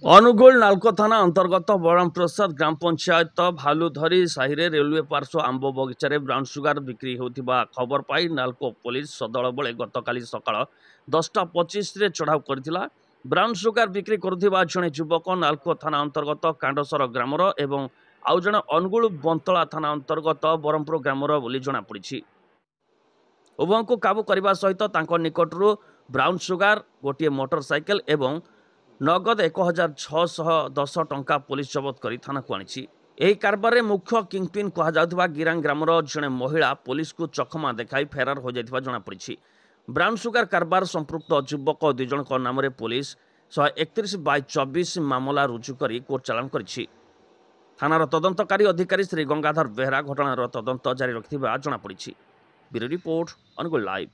ଅନୁଗୁଳ ନାଲକୋ ଥାନା ଅନ୍ତର୍ଗତ ବରମପ୍ରସାଦ ଗ୍ରାମ ପଞ୍ଚାୟତ ଭାଲୁଧରି ସାହିରେ ରେଲୱେ ପାର୍ଶ୍ୱ ଆମ୍ବ ବଗିଚାରେ ବ୍ରାଉନ୍ ସୁଗାର ବିକ୍ରି ହେଉଥିବା ଖବର ପାଇ ନାଲକୋ ପୋଲିସ ସଦଳ ବଳେ ଗତକାଲି ସକାଳ 10:25ରେ ଚଢ଼ାଉ କରିଥିଲା। ବ୍ରାଉନ୍ ସୁଗାର ବିକ୍ରି କରୁଥିବା ଜଣେ ଯୁବକ ନାଲକୋ ଥାନା ଅନ୍ତର୍ଗତ କାଣ୍ଡସର ଗ୍ରାମର ଏବଂ ଆଉ ଜଣେ ଅନୁଗୁଳ ବନ୍ତଳା ଥାନା ଅନ୍ତର୍ଗତ ବରମପୁର ଗ୍ରାମର ବୋଲି ଜଣାପଡ଼ିଛି। ଉଭୟଙ୍କୁ କାବୁ କରିବା ସହିତ ତାଙ୍କ ନିକଟରୁ ବ୍ରାଉନ୍ ସୁଗାର, ଗୋଟିଏ ମୋଟରସାଇକେଲ ଏବଂ ନଗଦ 1,610 ଟଙ୍କା ପୋଲିସ ଜବତ କରି ଥାନାକୁ ଆଣିଛି। ଏହି କାରବାରରେ ମୁଖ୍ୟ କିଙ୍ଗପିନ୍ କୁହାଯାଉଥିବା ଗିରାଙ୍ଗ ଗ୍ରାମର ଜଣେ ମହିଳା ପୋଲିସକୁ ଚକମା ଦେଖାଇ ଫେରାର ହୋଇଯାଇଥିବା ଜଣାପଡ଼ିଛି। ବ୍ରାଉନ୍ ସୁଗାର କାରବାର ସମ୍ପୃକ୍ତ ଯୁବକ 2 ଜଣଙ୍କ ନାମରେ ପୋଲିସ 131/24 ମାମଲା ରୁଜୁ କରି କୋର୍ଟ ଚାଲାଣ କରିଛି। ଥାନାର ତଦନ୍ତକାରୀ ଅଧିକାରୀ ଶ୍ରୀ ଗଙ୍ଗାଧର ବେହେରା ଘଟଣାର ତଦନ୍ତ ଜାରି ରଖିଥିବା ଜଣାପଡ଼ିଛି। Bureau report, Angul live.